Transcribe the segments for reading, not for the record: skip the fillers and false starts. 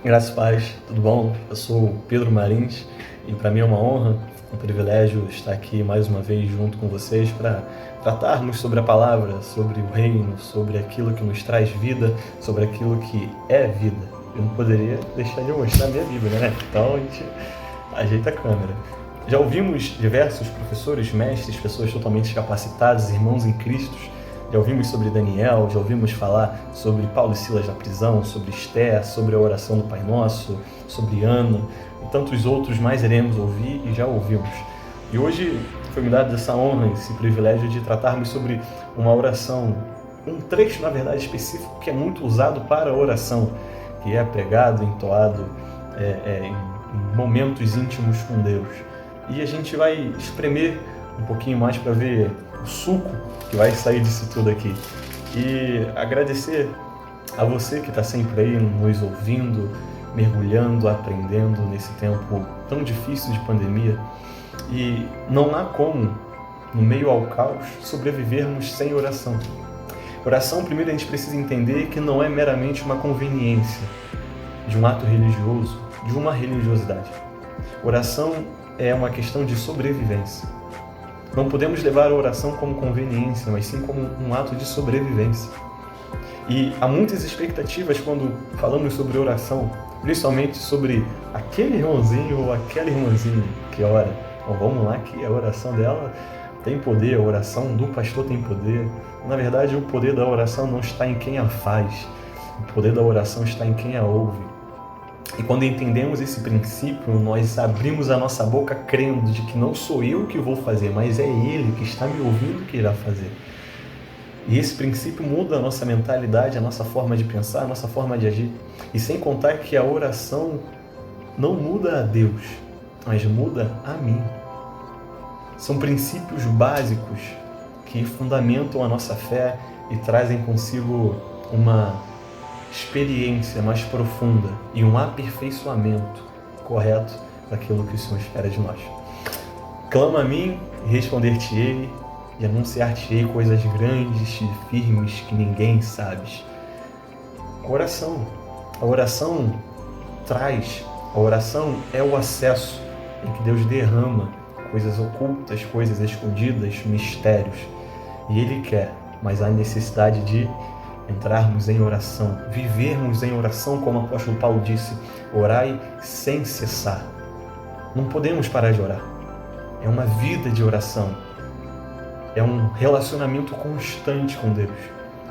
Graças a paz, tudo bom? Eu sou o Pedro Marins e para mim é uma honra, um privilégio estar aqui mais uma vez junto com vocês para tratarmos sobre a palavra, sobre o reino, sobre aquilo que nos traz vida, sobre aquilo que é vida. Eu não poderia deixar de mostrar a minha vida, né? Então a gente ajeita a câmera. Já ouvimos diversos professores, mestres, pessoas totalmente capacitadas, irmãos em Cristo. Já ouvimos sobre Daniel, já ouvimos falar sobre Paulo e Silas na prisão, sobre Esther, sobre a oração do Pai Nosso, sobre Ana e tantos outros mais iremos ouvir e já ouvimos. E hoje foi me dada essa honra, esse privilégio de tratarmos sobre uma oração, um trecho, na verdade, específico que é muito usado para a oração, que é pregado, entoado em momentos íntimos com Deus. E a gente vai espremer um pouquinho mais para ver o suco que vai sair disso tudo aqui. E agradecer a você que está sempre aí nos ouvindo, mergulhando, aprendendo nesse tempo tão difícil de pandemia. E não há como, no meio ao caos, sobrevivermos sem oração. Oração, primeiro a gente precisa entender que não é meramente uma conveniência de um ato religioso, de uma religiosidade. Oração é uma questão de sobrevivência. Não podemos levar a oração como conveniência, mas sim como um ato de sobrevivência. E há muitas expectativas quando falamos sobre oração, principalmente sobre aquele irmãozinho ou aquela irmãzinha que ora. Então vamos lá que a oração dela tem poder, a oração do pastor tem poder. Na verdade, o poder da oração não está em quem a faz, o poder da oração está em quem a ouve. E quando entendemos esse princípio, nós abrimos a nossa boca crendo de que não sou eu que vou fazer, mas é Ele que está me ouvindo que irá fazer. E esse princípio muda a nossa mentalidade, a nossa forma de pensar, a nossa forma de agir. E sem contar que a oração não muda a Deus, mas muda a mim. São princípios básicos que fundamentam a nossa fé e trazem consigo uma experiência mais profunda e um aperfeiçoamento correto daquilo que o Senhor espera de nós. Clama a mim e responder-te-ei e anunciar-te-ei coisas grandes e firmes que ninguém sabe. A oração a oração é o acesso em que Deus derrama coisas ocultas, coisas escondidas, mistérios. E Ele quer, mas há necessidade de entrarmos em oração, vivermos em oração, como o apóstolo Paulo disse, orai sem cessar. Não podemos parar de orar. É uma vida de oração. É um relacionamento constante com Deus.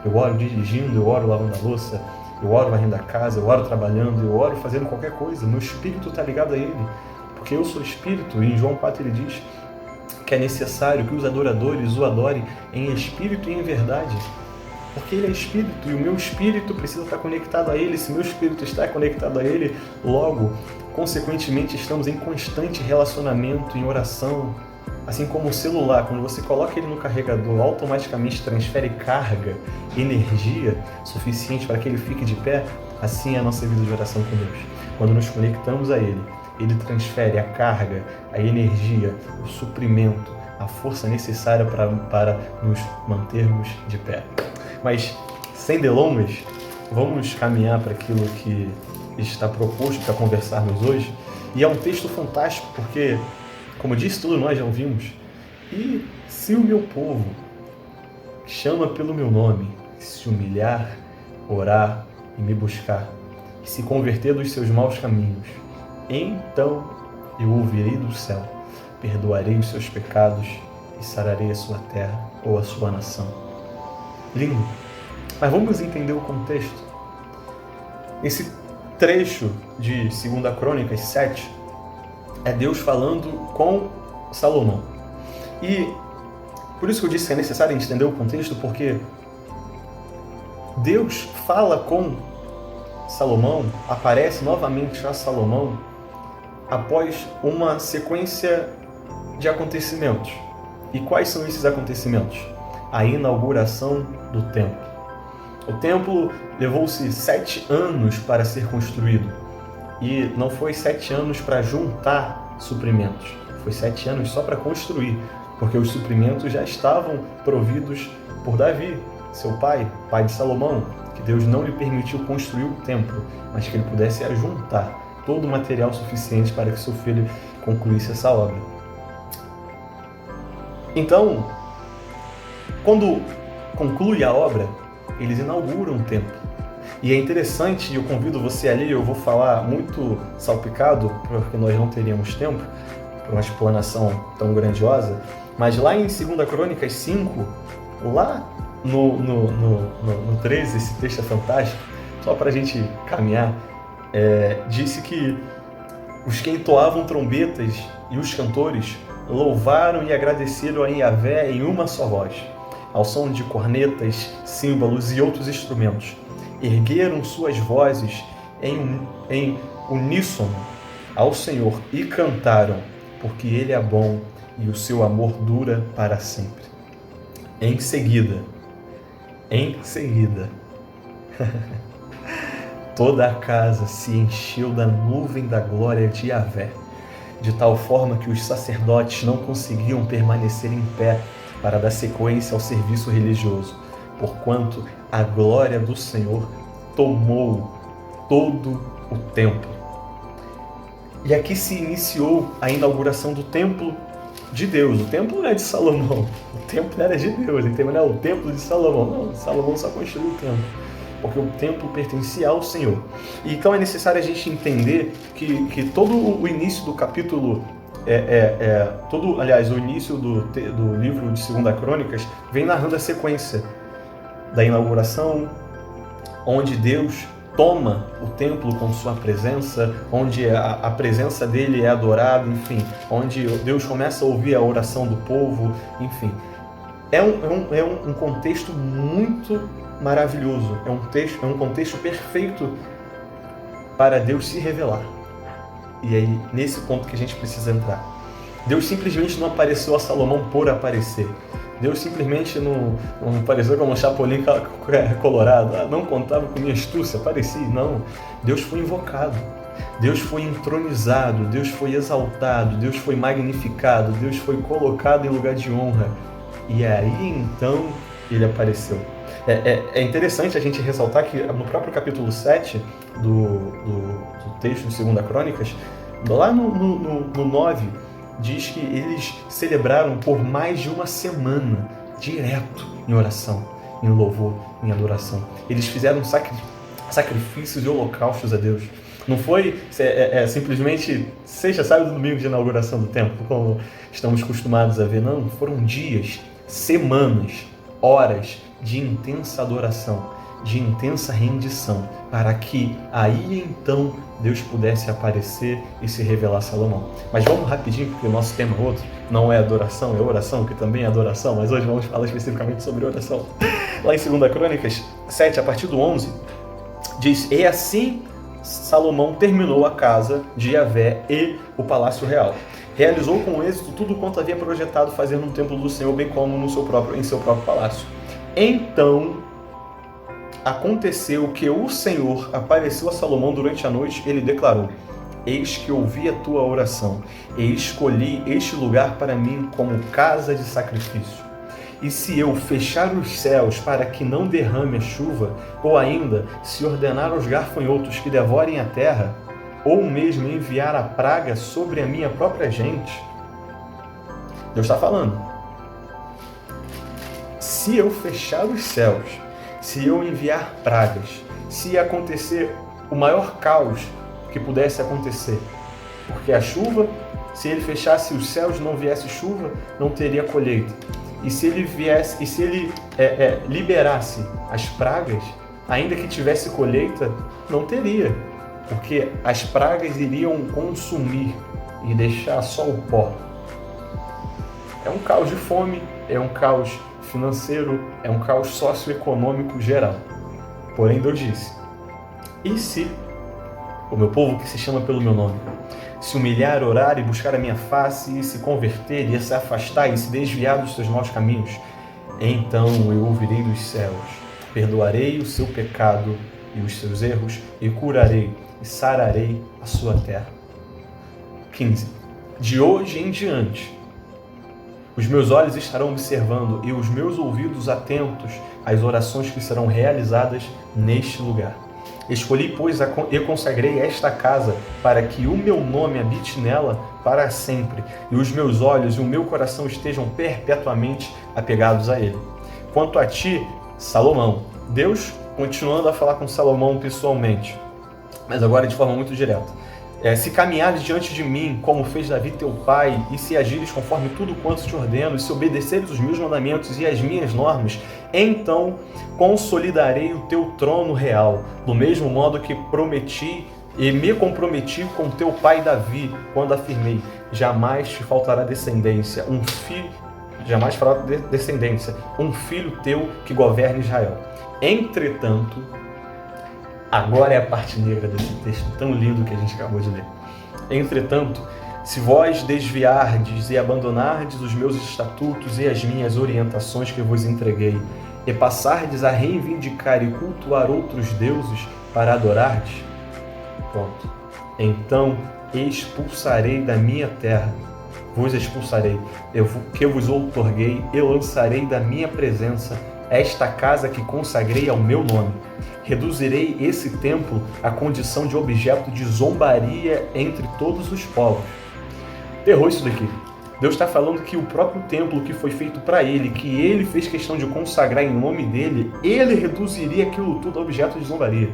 Eu oro dirigindo, eu oro lavando a louça, eu oro varrendo a casa, eu oro trabalhando, eu oro fazendo qualquer coisa. Meu espírito está ligado a Ele, porque eu sou espírito. E em João 4 ele diz que é necessário que os adoradores o adorem em espírito e em verdade. Porque Ele é Espírito e o meu Espírito precisa estar conectado a Ele. Se meu Espírito está conectado a Ele, logo, consequentemente, estamos em constante relacionamento, em oração. Assim como o celular, quando você coloca ele no carregador, automaticamente transfere carga, energia suficiente para que ele fique de pé, assim é a nossa vida de oração com Deus. Quando nos conectamos a Ele, Ele transfere a carga, a energia, o suprimento, a força necessária para nos mantermos de pé. Mas, sem delongas, vamos caminhar para aquilo que está proposto para conversarmos hoje. E é um texto fantástico porque, como disse tudo, nós já ouvimos. E se o meu povo, que chama pelo meu nome, se humilhar, orar e me buscar, e se converter dos seus maus caminhos, então eu ouvirei do céu, perdoarei os seus pecados e sararei a sua terra ou a sua nação. Lindo. Mas vamos entender o contexto. Esse trecho de 2 Crônicas 7 é Deus falando com Salomão. E por isso que eu disse que é necessário entender o contexto, porque Deus fala com Salomão, aparece novamente a Salomão após uma sequência de acontecimentos. E quais são esses acontecimentos? A inauguração do templo. O templo levou-se 7 anos para ser construído. E não foi 7 anos para juntar suprimentos. Foi 7 anos só para construir, porque os suprimentos já estavam providos por Davi, seu pai de Salomão. que Deus não lhe permitiu construir o templo, mas que ele pudesse ajuntar todo o material suficiente para que seu filho concluísse essa obra. Então, quando conclui a obra, eles inauguram o templo. E é interessante, e eu convido você ali, eu vou falar muito salpicado, porque nós não teríamos tempo para uma explanação tão grandiosa, mas lá em 2 Crônicas 5, lá no 13, esse texto é fantástico, só para a gente caminhar, disse que os que entoavam trombetas e os cantores louvaram e agradeceram a Yahvé em uma só voz, ao som de cornetas, símbolos e outros instrumentos. Ergueram suas vozes em uníssono ao Senhor e cantaram, porque Ele é bom e o seu amor dura para sempre. Em seguida, toda a casa se encheu da nuvem da glória de Yahvé, de tal forma que os sacerdotes não conseguiam permanecer em pé para dar sequência ao serviço religioso, porquanto a glória do Senhor tomou todo o templo. E aqui se iniciou a inauguração do templo de Deus. O templo não é de Salomão, o templo era de Deus, não é o templo de Salomão, não, Salomão só construiu o templo, porque o templo pertencia ao Senhor. E então é necessário a gente entender que todo o início do capítulo, o início do livro de 2 Crônicas vem narrando a sequência da inauguração, onde Deus toma o templo com sua presença, onde a presença dele é adorada, enfim, onde Deus começa a ouvir a oração do povo, enfim. É um contexto muito maravilhoso, é um contexto perfeito para Deus se revelar. E aí, nesse ponto que a gente precisa entrar. Deus simplesmente não apareceu a Salomão por aparecer. Deus simplesmente não apareceu como um chapolim colorado. Não contava com minha astúcia, apareci. Não. Deus foi invocado. Deus foi entronizado. Deus foi exaltado. Deus foi magnificado. Deus foi colocado em lugar de honra. E aí, então, ele apareceu. É interessante a gente ressaltar que no próprio capítulo 7 do texto de 2 Crônicas, lá no 9, diz que eles celebraram por mais de uma semana, direto em oração, em louvor, em adoração. Eles fizeram sacrifícios e holocaustos a Deus. Não foi simplesmente sexta, sábado e domingo de inauguração do templo, como estamos acostumados a ver. Não, foram dias, semanas, horas de intensa adoração, de intensa rendição, para que aí então Deus pudesse aparecer e se revelar a Salomão. Mas vamos rapidinho, porque o nosso tema outro não é adoração, é oração, que também é adoração, mas hoje vamos falar especificamente sobre oração. Lá em 2 Crônicas 7, a partir do 11, diz: E assim Salomão terminou a casa de Yahvé e o palácio real. Realizou com êxito tudo quanto havia projetado fazer no templo do Senhor, bem como em seu próprio palácio. Então aconteceu que o Senhor apareceu a Salomão durante a noite. Ele declarou: Eis que ouvi a tua oração e escolhi este lugar para mim como casa de sacrifício. E se eu fechar os céus para que não derrame a chuva, ou ainda se ordenar aos gafanhotos que devorem a terra, ou mesmo enviar a praga sobre a minha própria gente, Deus está falando, se eu fechar os céus, se eu enviar pragas, se acontecer o maior caos que pudesse acontecer, porque a chuva, se ele fechasse os céus e não viesse chuva, não teria colheita. E se ele liberasse as pragas, ainda que tivesse colheita, não teria, porque as pragas iriam consumir e deixar só o pó. É um caos de fome, é um caos financeiro, é um caos socioeconômico geral. Porém, Deus disse: e se o meu povo, que se chama pelo meu nome, se humilhar, orar e buscar a minha face, e se converter, e se afastar e se desviar dos seus maus caminhos, então eu ouvirei dos céus, perdoarei o seu pecado e os seus erros, e curarei e sararei a sua terra. 15. De hoje em diante, Os meus olhos estarão observando e os meus ouvidos atentos às orações que serão realizadas neste lugar. Escolhi, pois, e consagrei esta casa para que o meu nome habite nela para sempre, e os meus olhos e o meu coração estejam perpetuamente apegados a ele. Quanto a ti, Salomão, Deus continuando a falar com Salomão pessoalmente, mas agora de forma muito direta. Se caminhares diante de mim, como fez Davi teu pai, e se agires conforme tudo quanto te ordeno, e se obedeceres os meus mandamentos e as minhas normas, então consolidarei o teu trono real, do mesmo modo que prometi e me comprometi com teu pai Davi, quando afirmei, jamais te faltará descendência, um filho teu que governe Israel. Entretanto, agora é a parte negra desse texto tão lindo que a gente acabou de ler. Entretanto, se vós desviardes e abandonardes os meus estatutos e as minhas orientações que vos entreguei, e passardes a reivindicar e cultuar outros deuses para adorardes, pronto. Então expulsarei da minha terra, vos expulsarei, que eu vos outorguei, e lançarei da minha presença esta casa que consagrei ao meu nome. Reduzirei esse templo à condição de objeto de zombaria entre todos os povos. Terror isso daqui. Deus está falando que o próprio templo que foi feito para ele, que ele fez questão de consagrar em nome dele, ele reduziria aquilo tudo a objeto de zombaria.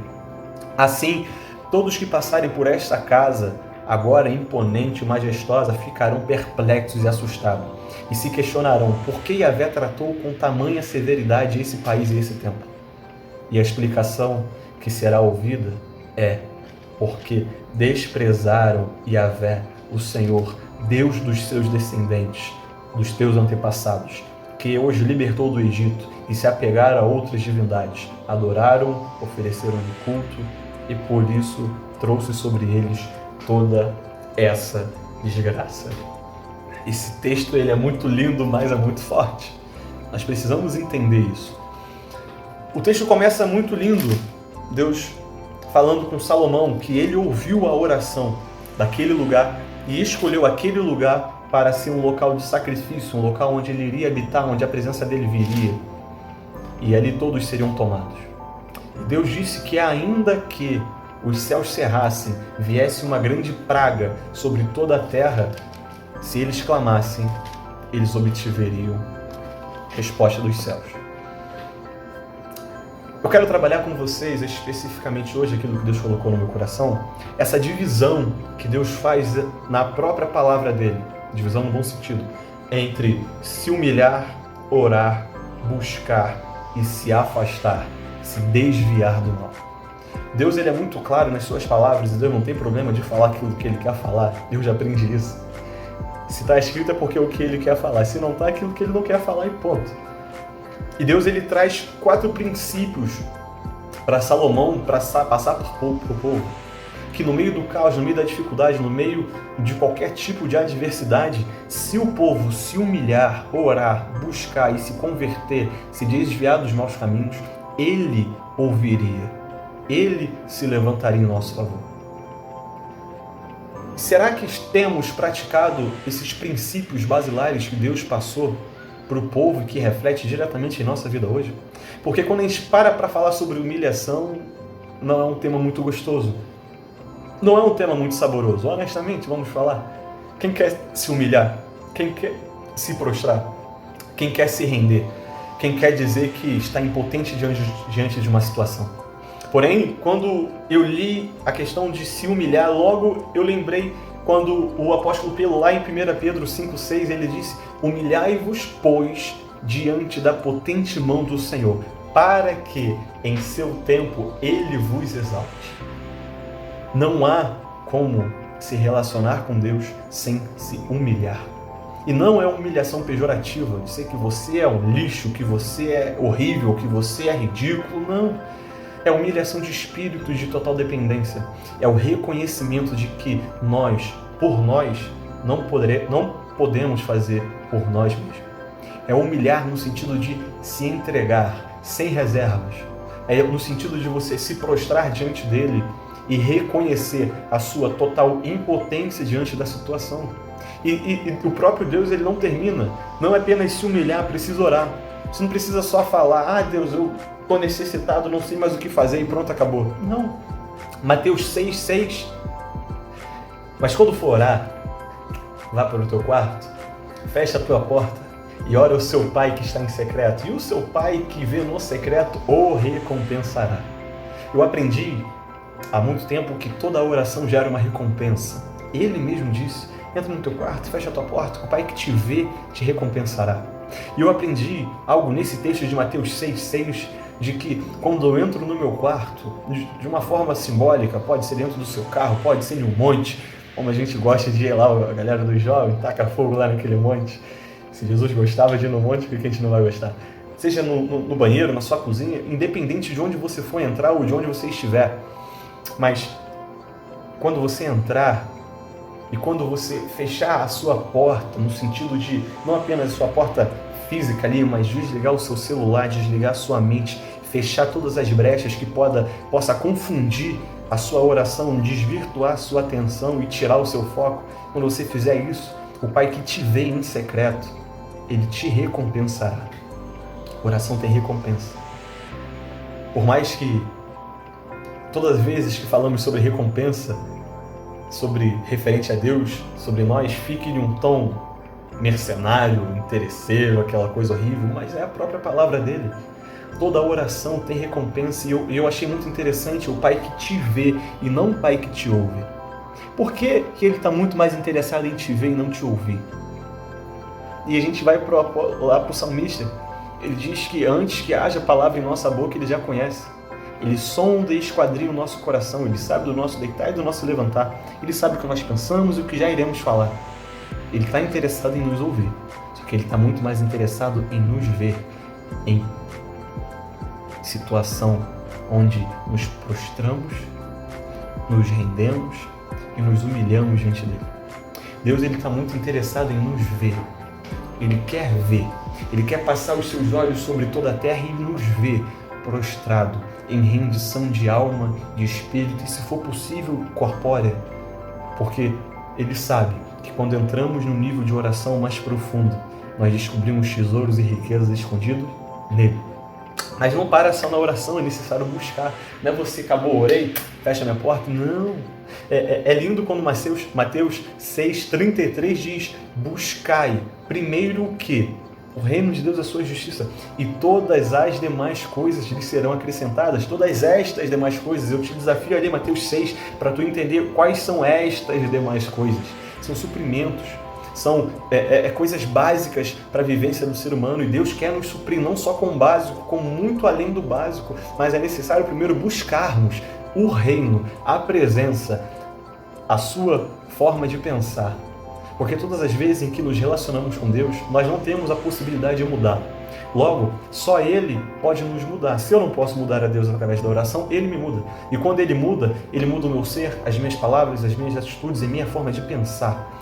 Assim, todos que passarem por esta casa, agora imponente e majestosa, ficarão perplexos e assustados, e se questionarão por que Yahvé tratou com tamanha severidade esse país e esse templo. E a explicação que será ouvida é porque desprezaram Yahvé, o Senhor, Deus dos seus descendentes, dos teus antepassados, que os libertou do Egito, e se apegaram a outras divindades, adoraram, ofereceram-lhe culto, e por isso trouxe sobre eles toda essa desgraça. Esse texto ele é muito lindo, mas é muito forte. Nós precisamos entender isso. O texto começa muito lindo, Deus falando com Salomão que ele ouviu a oração daquele lugar e escolheu aquele lugar para ser um local de sacrifício, um local onde ele iria habitar, onde a presença dele viria. E ali todos seriam tomados. Deus disse que ainda que os céus cerrassem, viesse uma grande praga sobre toda a terra, se eles clamassem, eles obtiveriam resposta dos céus. Eu quero trabalhar com vocês especificamente hoje aquilo que Deus colocou no meu coração, essa divisão que Deus faz na própria palavra dele, divisão no bom sentido, entre se humilhar, orar, buscar e se afastar, se desviar do mal. Deus ele é muito claro nas suas palavras e Deus não tem problema de falar aquilo que ele quer falar. Deus já aprende isso. Se está escrito é porque é o que ele quer falar. Se não está, é aquilo que ele não quer falar e ponto. E Deus ele traz 4 princípios para Salomão passar para o povo. Que no meio do caos, no meio da dificuldade, no meio de qualquer tipo de adversidade, se o povo se humilhar, orar, buscar e se converter, se desviar dos maus caminhos, ele ouviria. Ele se levantaria em nosso favor. Será que temos praticado esses princípios basilares que Deus passou para o povo e que reflete diretamente em nossa vida hoje? Porque quando a gente para falar sobre humilhação, não é um tema muito gostoso. Não é um tema muito saboroso. Honestamente, vamos falar. Quem quer se humilhar? Quem quer se prostrar? Quem quer se render? Quem quer dizer que está impotente diante de uma situação? Porém, quando eu li a questão de se humilhar, logo eu lembrei quando o apóstolo Pedro, lá em 1 Pedro 5,6, ele disse: humilhai-vos, pois, diante da potente mão do Senhor, para que, em seu tempo, ele vos exalte. Não há como se relacionar com Deus sem se humilhar. E não é uma humilhação pejorativa, dizer que você é um lixo, que você é horrível, que você é ridículo, não. É humilhação de espírito de total dependência. É o reconhecimento de que nós, por nós, não podemos fazer por nós mesmos. É humilhar no sentido de se entregar, sem reservas. É no sentido de você se prostrar diante dele e reconhecer a sua total impotência diante da situação. E o próprio Deus, ele não termina. Não é apenas se humilhar, precisa orar. Você não precisa só falar, Deus, eu estou necessitado, não sei mais o que fazer e pronto, acabou. Não. Mateus 6,6. Mas quando for orar, vá para o teu quarto, fecha a tua porta e ora ao seu Pai que está em secreto. E o seu Pai que vê no secreto o recompensará. Eu aprendi há muito tempo que toda oração gera uma recompensa. Ele mesmo disse, entra no teu quarto, fecha a tua porta, o Pai que te vê te recompensará. E eu aprendi algo nesse texto de Mateus 6,6, de que quando eu entro no meu quarto, de uma forma simbólica, pode ser dentro do seu carro, pode ser em um monte, como a gente gosta de ir lá, a galera dos jovens, taca fogo lá naquele monte. Se Jesus gostava de ir no monte, por que a gente não vai gostar? Seja no banheiro, na sua cozinha, independente de onde você for entrar ou de onde você estiver. Mas quando você entrar e quando você fechar a sua porta, no sentido de não apenas a sua porta física ali, mas desligar o seu celular, desligar a sua mente, fechar todas as brechas que possa confundir a sua oração, desvirtuar a sua atenção e tirar o seu foco. Quando você fizer isso, o Pai que te vê em secreto, Ele te recompensará. Oração tem recompensa. Por mais que todas as vezes que falamos sobre recompensa, sobre referente a Deus, sobre nós, fique em um tom mercenário, interesseiro, aquela coisa horrível, mas é a própria palavra dele. Toda oração tem recompensa e eu achei muito interessante o Pai que te vê e não o Pai que te ouve. Por que ele está muito mais interessado em te ver e não te ouvir? E a gente vai lá para o salmista, ele diz que antes que haja palavra em nossa boca, ele já conhece. Ele sonda e esquadrinha o nosso coração, ele sabe do nosso deitar e do nosso levantar, ele sabe o que nós pensamos e o que já iremos falar. Ele está interessado em nos ouvir, só que ele está muito mais interessado em nos ver, em situação onde nos prostramos, nos rendemos e nos humilhamos diante dele. Deus está muito interessado em nos ver, ele quer passar os seus olhos sobre toda a terra e nos ver prostrado, em rendição de alma, de espírito e, se for possível, corpórea, porque ele sabe que quando entramos no nível de oração mais profundo, nós descobrimos tesouros e riquezas escondidos nele. Mas não para só na oração, é necessário buscar. Não é você acabou, orei, fecha minha porta. Não. É lindo quando Mateus 6,33 diz, buscai primeiro o quê? O reino de Deus é a sua justiça, e todas as demais coisas lhe serão acrescentadas. Todas estas demais coisas, eu te desafio a ler Mateus 6 para tu entender quais são estas demais coisas. São suprimentos, são coisas básicas para a vivência do ser humano, e Deus quer nos suprir não só com o básico, como muito além do básico, mas é necessário primeiro buscarmos o reino, a presença, a sua forma de pensar. Porque todas as vezes em que nos relacionamos com Deus, nós não temos a possibilidade de mudar. Logo, só Ele pode nos mudar. Se eu não posso mudar a Deus através da oração, Ele me muda. E quando Ele muda o meu ser, as minhas palavras, as minhas atitudes e a minha forma de pensar.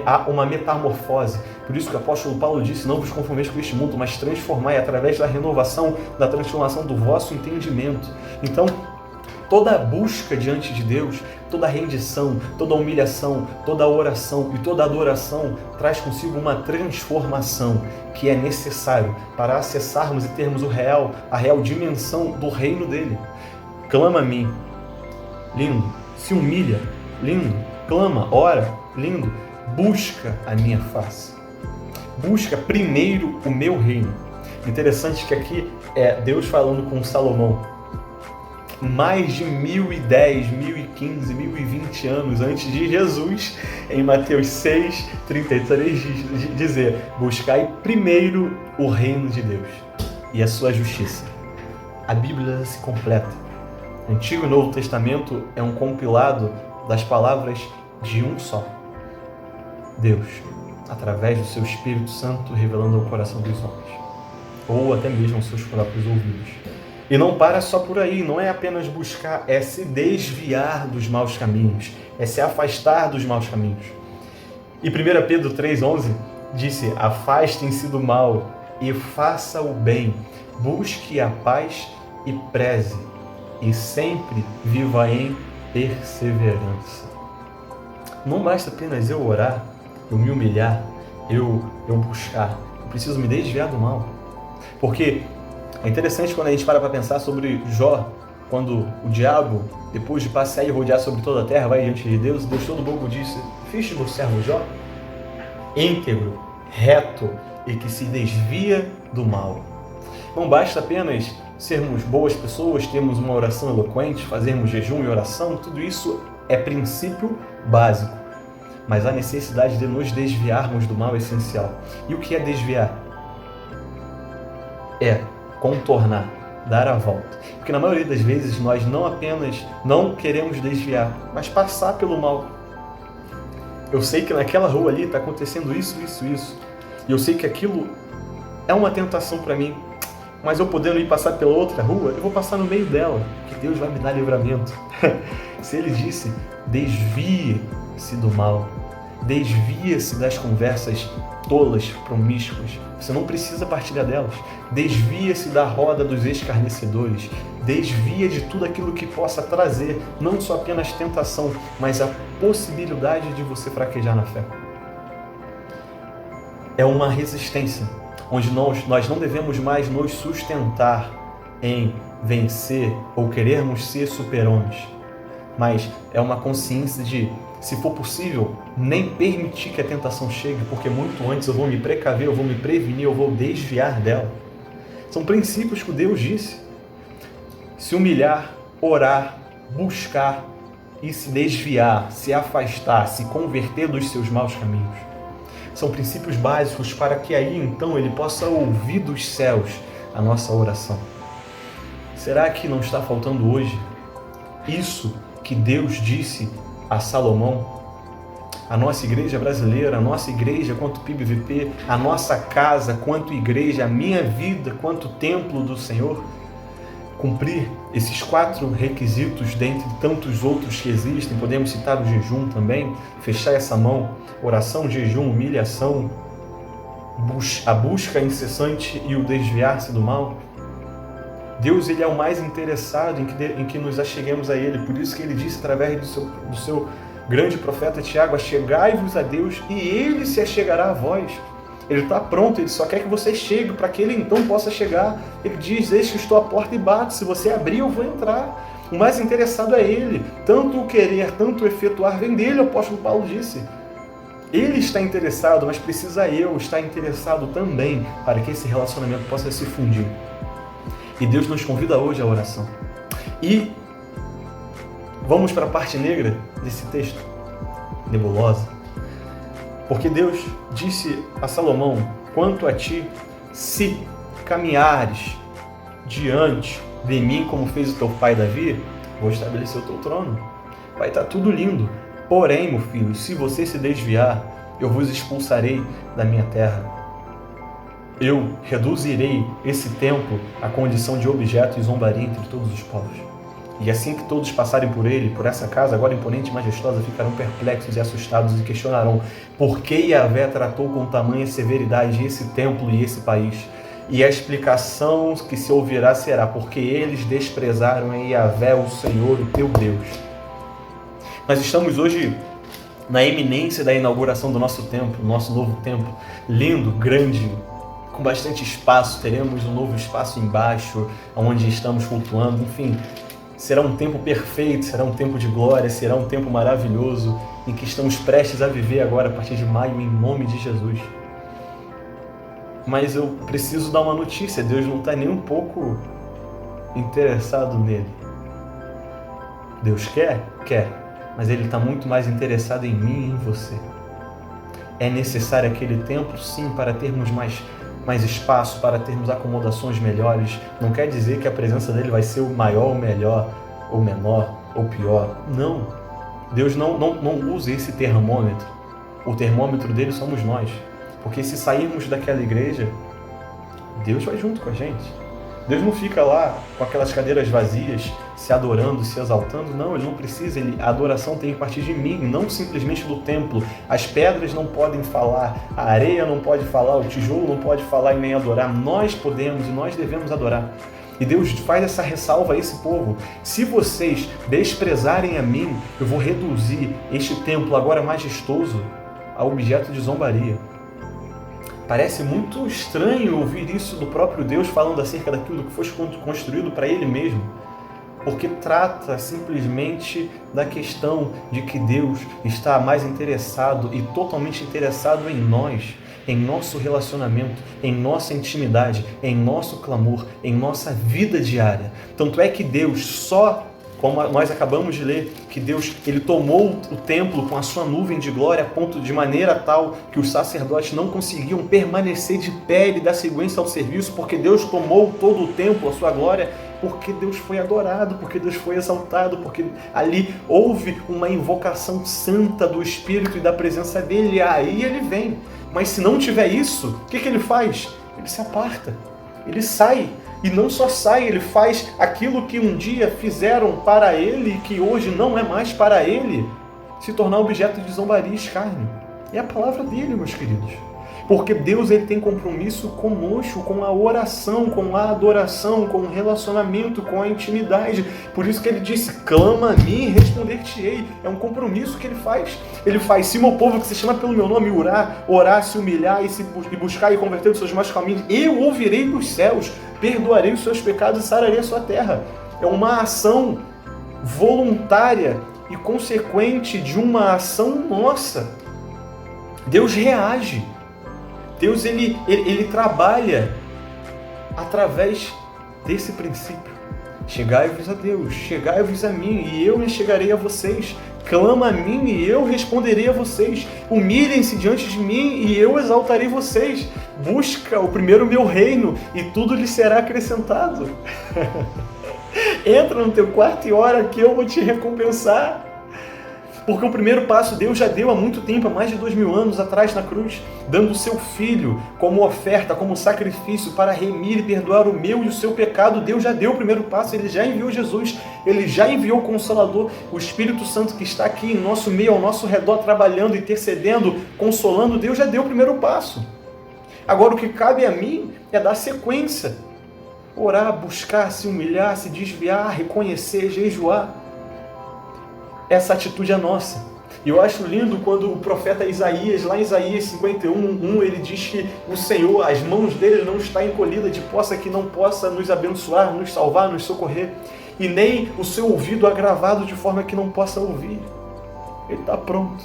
Há uma metamorfose. Por isso que o apóstolo Paulo disse, não vos conformeis com este mundo, mas transformai através da renovação, da transformação do vosso entendimento. Então, toda a busca diante de Deus, toda a rendição, toda a humilhação, toda a oração e toda a adoração traz consigo uma transformação que é necessário para acessarmos e termos a real dimensão do reino dele. Clama a mim, lindo. Se humilha, lindo. Clama, ora, lindo. Busca a minha face. Busca primeiro o meu reino. Interessante que aqui é Deus falando com Salomão. Mais de 1010, 1015, 1020 anos antes de Jesus, em Mateus 6,33, dizer, buscai primeiro o reino de Deus e a sua justiça. A Bíblia se completa. O Antigo e Novo Testamento é um compilado das palavras de um só. Deus, através do seu Espírito Santo, revelando ao coração dos homens, ou até mesmo aos seus próprios ouvidos. E não para só por aí, não é apenas buscar, é se desviar dos maus caminhos, é se afastar dos maus caminhos. E 1 Pedro 3,11 disse, afastem-se do mal e faça o bem, busque a paz e preze, e sempre viva em perseverança. Não basta apenas eu orar, eu me humilhar, eu buscar. Eu preciso me desviar do mal. Porque é interessante quando a gente para pensar sobre Jó, quando o diabo, depois de passear e rodear sobre toda a terra, vai diante de Deus, Deus todo bobo disse: "Fiz meu servo Jó íntegro, reto e que se desvia do mal." Não basta apenas sermos boas pessoas, termos uma oração eloquente, fazermos jejum e oração, tudo isso é princípio básico. Mas a necessidade de nos desviarmos do mal é essencial. E o que é desviar? É contornar, dar a volta. Porque na maioria das vezes nós não apenas não queremos desviar, mas passar pelo mal. Eu sei que naquela rua ali está acontecendo isso. E eu sei que aquilo é uma tentação para mim. Mas eu podendo ir passar pela outra rua, eu vou passar no meio dela, que Deus vai me dar livramento. Se Ele disse, desvie-se do mal, desvia-se das conversas tolas, promíscuas, você não precisa partilhar delas. Desvia-se da roda dos escarnecedores, desvia de tudo aquilo que possa trazer, não só apenas tentação, mas a possibilidade de você fraquejar na fé. É uma resistência, onde nós não devemos mais nos sustentar em vencer ou querermos ser super-homens, mas é uma consciência de, se for possível, nem permitir que a tentação chegue, porque muito antes eu vou me precaver, eu vou me prevenir, eu vou desviar dela. São princípios que Deus disse. Se humilhar, orar, buscar e se desviar, se afastar, se converter dos seus maus caminhos. São princípios básicos para que aí então Ele possa ouvir dos céus a nossa oração. Será que não está faltando hoje isso que Deus disse a Salomão? A nossa igreja brasileira, a nossa igreja quanto PIBVP, a nossa casa quanto igreja, a minha vida quanto templo do Senhor, cumprir esses 4 requisitos dentre tantos outros que existem. Podemos citar o jejum também, fechar essa mão, oração, jejum, humilhação, a busca incessante e o desviar-se do mal. Deus, Ele é o mais interessado em que nos acheguemos a Ele. Por isso que Ele disse através do seu grande profeta Tiago: achegai-vos a Deus e Ele se achegará a vós. Ele está pronto, Ele só quer que você chegue para que Ele então possa chegar. Ele diz: eis que estou à porta e bato, se você abrir eu vou entrar. O mais interessado é Ele, tanto o querer, tanto o efetuar vem dele, o apóstolo Paulo disse. Ele está interessado, mas precisa eu estar interessado também para que esse relacionamento possa se fundir. E Deus nos convida hoje à oração. E vamos para a parte negra desse texto, nebulosa. Porque Deus disse a Salomão: quanto a ti, se caminhares diante de mim como fez o teu pai Davi, vou estabelecer o teu trono. Vai estar tudo lindo. Porém, meu filho, se você se desviar, eu vos expulsarei da minha terra. Eu reduzirei esse templo à condição de objeto e zombaria entre todos os povos. E assim que todos passarem por ele, por essa casa agora imponente e majestosa, ficarão perplexos e assustados e questionarão por que Yahvé tratou com tamanha severidade esse templo e esse país. E a explicação que se ouvirá será: porque eles desprezaram em Yahvé, o Senhor, o teu Deus. Nós estamos hoje na iminência da inauguração do nosso templo, nosso novo templo, lindo, grande, com bastante espaço. Teremos um novo espaço embaixo, onde estamos cultuando, enfim. Será um tempo perfeito, será um tempo de glória, será um tempo maravilhoso, em que estamos prestes a viver agora, a partir de maio, em nome de Jesus. Mas eu preciso dar uma notícia: Deus não está nem um pouco interessado nele. Deus quer? Quer. Mas Ele está muito mais interessado em mim e em você. É necessário aquele templo, sim, para termos mais espaço, para termos acomodações melhores. Não quer dizer que a presença dele vai ser o maior, ou melhor, ou menor, ou pior. Não. Deus não usa esse termômetro. O termômetro dele somos nós. Porque se sairmos daquela igreja, Deus vai junto com a gente. Deus não fica lá com aquelas cadeiras vazias, se adorando, se exaltando. Não, Ele não precisa. A adoração tem que partir de mim, não simplesmente do templo. As pedras não podem falar, a areia não pode falar, o tijolo não pode falar e nem adorar. Nós podemos e nós devemos adorar. E Deus faz essa ressalva a esse povo: se vocês desprezarem a mim, eu vou reduzir este templo agora majestoso a objeto de zombaria. Parece muito estranho ouvir isso do próprio Deus falando acerca daquilo que foi construído para Ele mesmo, porque trata simplesmente da questão de que Deus está mais interessado e totalmente interessado em nós, em nosso relacionamento, em nossa intimidade, em nosso clamor, em nossa vida diária. Tanto é que Deus só, como nós acabamos de ler, que Deus ele tomou o templo com a sua nuvem de glória, a ponto de maneira tal que os sacerdotes não conseguiam permanecer de pé e dar sequência ao serviço, porque Deus tomou todo o templo, a sua glória, porque Deus foi adorado, porque Deus foi exaltado, porque ali houve uma invocação santa do Espírito e da presença dele, e aí ele vem. Mas se não tiver isso, o que ele faz? Ele se aparta, ele sai. E não só sai, ele faz aquilo que um dia fizeram para ele e que hoje não é mais para ele, se tornar objeto de zombaria e escárnio. É a palavra dele, meus queridos. Porque Deus ele tem compromisso conosco, com a oração, com a adoração, com o relacionamento, com a intimidade. Por isso que ele disse, clama a mim e responder-te-ei. É um compromisso que ele faz. Ele faz, se meu povo que se chama pelo meu nome orar, se humilhar e buscar e converter os seus maus caminhos, eu ouvirei dos céus, perdoarei os seus pecados e sararei a sua terra. É uma ação voluntária e consequente de uma ação nossa. Deus reage. Deus ele trabalha através desse princípio. Chegai-vos a Deus, chegai-vos a mim, e eu me chegarei a vocês. Clama a mim e eu responderei a vocês. Humilhem-se diante de mim e eu exaltarei vocês. Busca o primeiro meu reino e tudo lhe será acrescentado. Entra no teu quarto e ora que eu vou te recompensar. Porque o primeiro passo Deus já deu há muito tempo, há mais de 2000 anos atrás na cruz, dando o seu Filho como oferta, como sacrifício para remir e perdoar o meu e o seu pecado. Deus já deu o primeiro passo, Ele já enviou Jesus, Ele já enviou o Consolador, o Espírito Santo que está aqui em nosso meio, ao nosso redor, trabalhando, intercedendo, consolando. Deus já deu o primeiro passo. Agora o que cabe a mim é dar sequência. Orar, buscar, se humilhar, se desviar, reconhecer, jejuar. Essa atitude é nossa. E eu acho lindo quando o profeta Isaías, lá em Isaías 51:1, ele diz que o Senhor, as mãos dele não está encolhida de poça que não possa nos abençoar, nos salvar, nos socorrer, e nem o seu ouvido agravado de forma que não possa ouvir. Ele está pronto.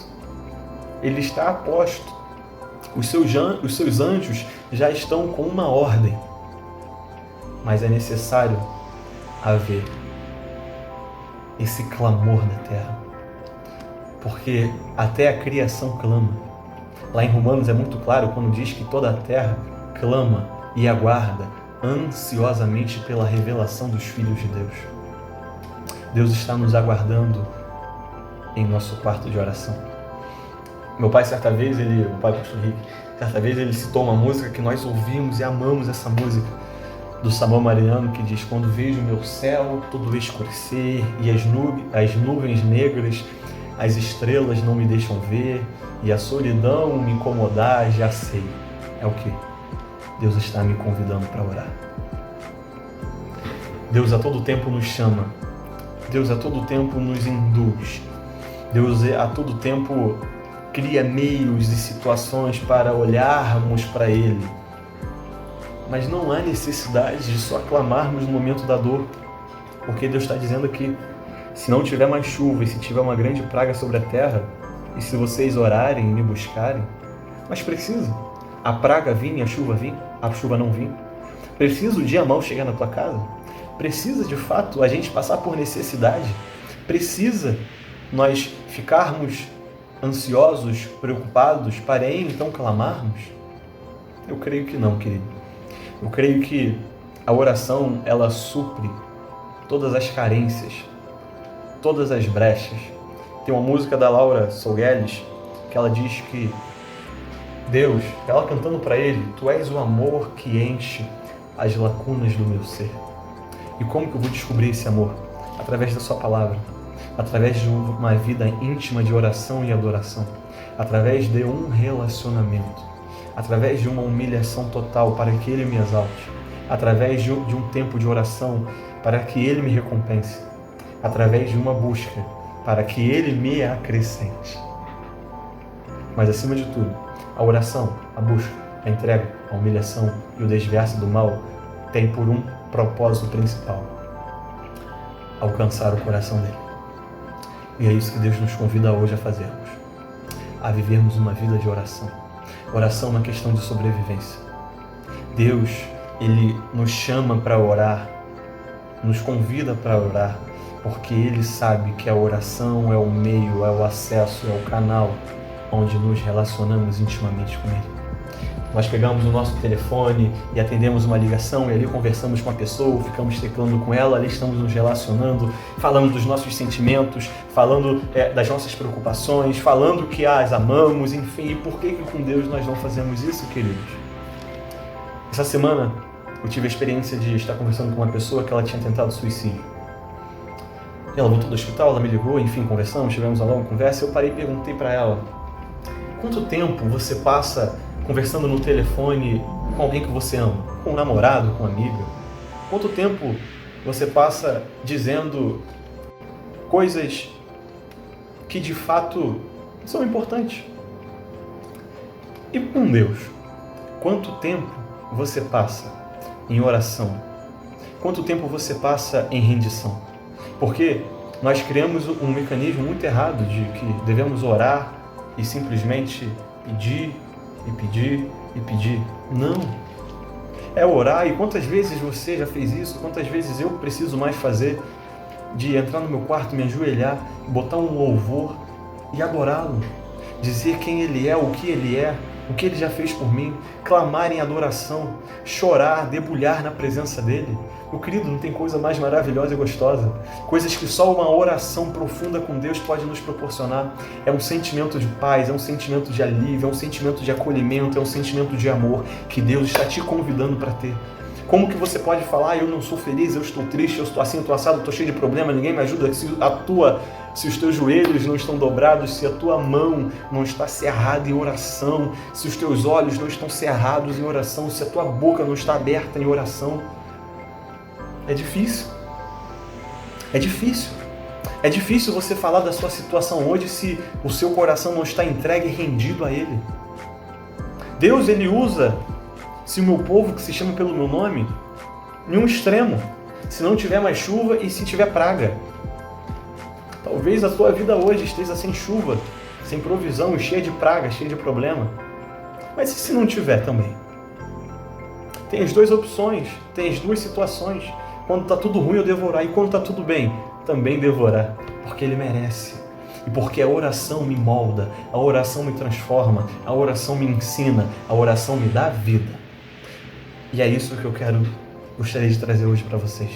Ele está a posto. Os seus anjos já estão com uma ordem. Mas é necessário haver esse clamor na terra, porque até a criação clama. Lá em Romanos é muito claro quando diz que toda a terra clama e aguarda ansiosamente pela revelação dos filhos de Deus. Deus está nos aguardando em nosso quarto de oração. Meu pai, certa vez, o pai pastor Henrique, certa vez ele citou uma música que nós ouvimos e amamos essa música, do Samuel Mariano, que diz: quando vejo o meu céu todo escurecer e as nuvens negras, as estrelas não me deixam ver e a solidão me incomodar, já sei. É o que? Deus está me convidando para orar. Deus a todo tempo nos chama. Deus a todo tempo nos induz. Deus a todo tempo cria meios e situações para olharmos para Ele. Mas não há necessidade de só clamarmos no momento da dor, porque Deus está dizendo que se não tiver mais chuva e se tiver uma grande praga sobre a terra, e se vocês orarem e me buscarem, mas precisa a praga vir e a chuva não vir? Precisa o dia mau chegar na tua casa? Precisa de fato a gente passar por necessidade? Precisa nós ficarmos ansiosos, preocupados, para então clamarmos? Eu creio que não, querido. Eu creio que a oração, ela supre todas as carências, todas as brechas. Tem uma música da Laura Solgueles que ela diz que Deus, ela cantando para Ele, Tu és o amor que enche as lacunas do meu ser. E como que eu vou descobrir esse amor? Através da Sua palavra, através de uma vida íntima de oração e adoração, através de um relacionamento, através de uma humilhação total para que Ele me exalte, através de um tempo de oração para que Ele me recompense, através de uma busca para que Ele me acrescente. Mas acima de tudo, a oração, a busca, a entrega, a humilhação e o desverso do mal tem por um propósito principal: alcançar o coração dele. E é isso que Deus nos convida hoje a fazermos, a vivermos uma vida de oração. Oração é uma questão de sobrevivência. Deus, Ele nos chama para orar, nos convida para orar, porque Ele sabe que a oração é o meio, é o acesso, é o canal onde nos relacionamos intimamente com Ele. Nós pegamos o nosso telefone e atendemos uma ligação e ali conversamos com a pessoa, ficamos teclando com ela, ali estamos nos relacionando, falando dos nossos sentimentos, falando das nossas preocupações, falando que as amamos, enfim. E por que com Deus nós não fazemos isso, queridos? Essa semana eu tive a experiência de estar conversando com uma pessoa que ela tinha tentado suicídio. Ela voltou do hospital, ela me ligou, enfim, conversamos, tivemos uma longa conversa. Eu parei e perguntei para ela: quanto tempo você passa conversando no telefone com alguém que você ama? Com um namorado, com uma amiga? Quanto tempo você passa dizendo coisas que de fato são importantes? E com Deus? Quanto tempo você passa em oração? Quanto tempo você passa em rendição? Porque nós criamos um mecanismo muito errado de que devemos orar e simplesmente pedir e pedir e pedir. Não. É orar. E quantas vezes você já fez isso? Quantas vezes eu preciso mais fazer? De entrar no meu quarto, me ajoelhar, botar um louvor e adorá-lo. Dizer quem Ele é, o que Ele é, o que Ele já fez por mim. Clamar em adoração, chorar, debulhar na presença dEle. Meu querido, não tem coisa mais maravilhosa e gostosa. Coisas que só uma oração profunda com Deus pode nos proporcionar. É um sentimento de paz, é um sentimento de alívio, é um sentimento de acolhimento, é um sentimento de amor que Deus está te convidando para ter. Como que você pode falar: eu não sou feliz, eu estou triste, eu estou assim, eu estou assado, eu estou cheio de problema, ninguém me ajuda, se os teus joelhos não estão dobrados, se a tua mão não está cerrada em oração, se os teus olhos não estão cerrados em oração, se a tua boca não está aberta em oração? É difícil. É difícil. É difícil você falar da sua situação hoje se o seu coração não está entregue e rendido a Ele. Deus, Ele usa, se o meu povo, que se chama pelo meu nome, em um extremo, se não tiver mais chuva e se tiver praga. Talvez a tua vida hoje esteja sem chuva, sem provisão, cheia de praga, cheia de problema. Mas e se não tiver também? Tem as duas opções, tem as duas situações. Quando está tudo ruim, eu devorar. E quando está tudo bem, também devorar. Porque Ele merece. E porque a oração me molda, a oração me transforma, a oração me ensina, a oração me dá vida. E é isso que eu gostaria de trazer hoje para vocês.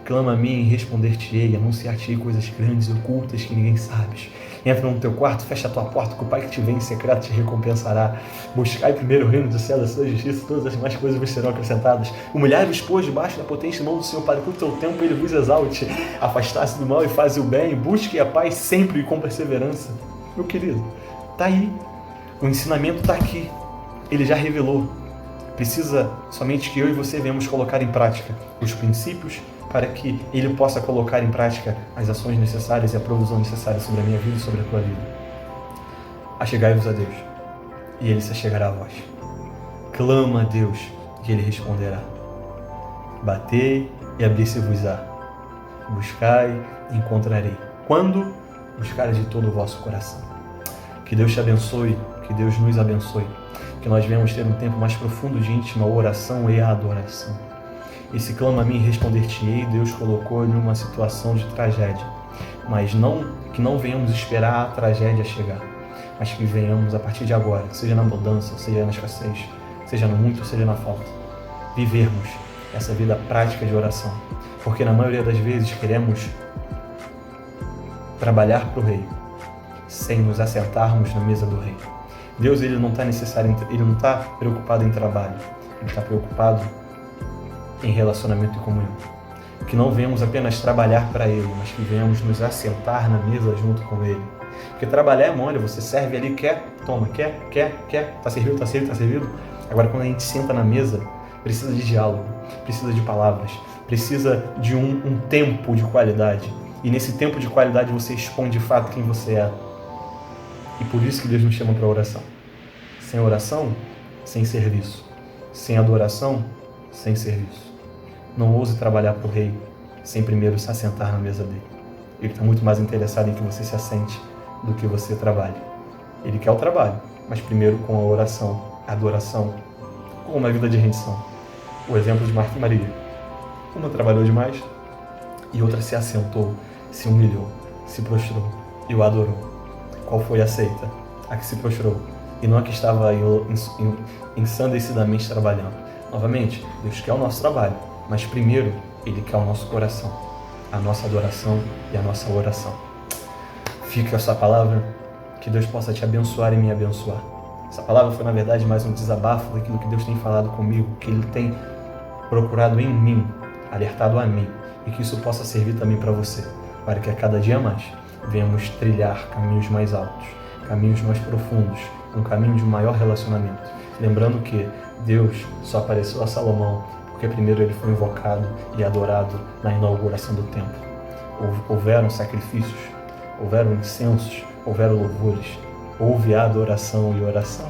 Clama a mim e responder-te-ei, anunciar-te-ei coisas grandes e ocultas que ninguém sabe. Entra no teu quarto, fecha a tua porta, que o Pai que te vê em secreto te recompensará. Buscai primeiro o reino do céu, da sua justiça, todas as demais coisas vos serão acrescentadas. Humilhai-vos, pois, debaixo da potente mão do Senhor, para que o teu tempo Ele vos exalte. Afastar-se do mal e faze o bem, busque a paz sempre e com perseverança. Meu querido, está aí. O ensinamento está aqui. Ele já revelou. Precisa somente que eu e você venhamos colocar em prática os princípios para que Ele possa colocar em prática as ações necessárias e a provisão necessária sobre a minha vida e sobre a tua vida. Achegai-vos a Deus, e Ele se achegará a vós. Clama a Deus, e Ele responderá. Batei, e abrir-se-vos-á. Buscai, e encontrarei. Quando? Buscarei de todo o vosso coração. Que Deus te abençoe, que Deus nos abençoe. Que nós venhamos ter um tempo mais profundo de íntima oração e adoração. Esse clama a mim e responder-te-ei, Deus colocou em uma situação de tragédia. Mas que não venhamos esperar a tragédia chegar, mas que venhamos a partir de agora, seja na mudança, seja na escassez, seja no muito, seja na falta, vivermos essa vida prática de oração. Porque na maioria das vezes queremos trabalhar para o Rei, sem nos assentarmos na mesa do Rei. Deus, Ele não está preocupado em trabalho, Ele está preocupado em relacionamento e comunhão. Que não venhamos apenas trabalhar para Ele, mas que venhamos nos assentar na mesa junto com Ele. Porque trabalhar é mole, você serve ali, quer, toma, quer, tá servido. Agora, quando a gente senta na mesa, precisa de diálogo, precisa de palavras, precisa de um tempo de qualidade. E nesse tempo de qualidade você expõe de fato quem você é. E por isso que Deus nos chama para a oração. Sem oração, sem serviço. Sem adoração, sem serviço. Não ouse trabalhar para o rei sem primeiro se assentar na mesa dele. Ele está muito mais interessado em que você se assente do que você trabalhe. Ele quer o trabalho, mas primeiro com a oração, a adoração, com uma vida de rendição. O exemplo de Marta e Maria. Uma trabalhou demais e outra se assentou, se humilhou, se prostrou e o adorou. Qual foi aceita? A que se prostrou e não a que estava ensandecidamente trabalhando. Novamente, Deus quer o nosso trabalho, mas primeiro Ele quer o nosso coração, a nossa adoração e a nossa oração. Fica essa palavra, que Deus possa te abençoar e me abençoar. Essa palavra foi, na verdade, mais um desabafo daquilo que Deus tem falado comigo, que Ele tem procurado em mim, alertado a mim, e que isso possa servir também para você, para que a cada dia mais venhamos trilhar caminhos mais altos, caminhos mais profundos, um caminho de maior relacionamento. Lembrando que Deus só apareceu a Salomão porque primeiro ele foi invocado e adorado na inauguração do templo. Houveram sacrifícios, houveram incensos, houveram louvores, houve adoração e oração.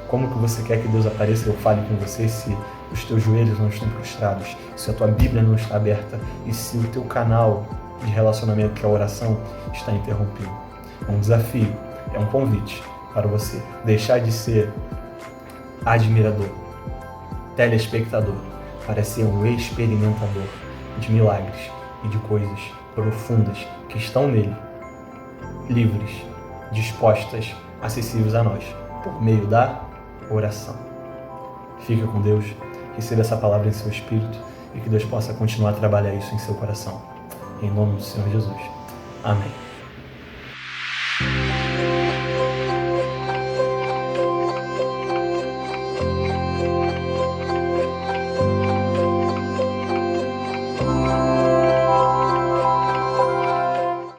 Como que você quer que Deus apareça e eu fale com você se os teus joelhos não estão prostrados, se a tua Bíblia não está aberta e se o teu canal de relacionamento, que é a oração, está interrompido? É um desafio, é um convite para você deixar de ser admirador, telespectador, para ser um experimentador de milagres e de coisas profundas que estão nele, livres, dispostas, acessíveis a nós, por meio da oração. Fica com Deus, receba essa palavra em seu espírito e que Deus possa continuar a trabalhar isso em seu coração. Em nome do Senhor Jesus. Amém.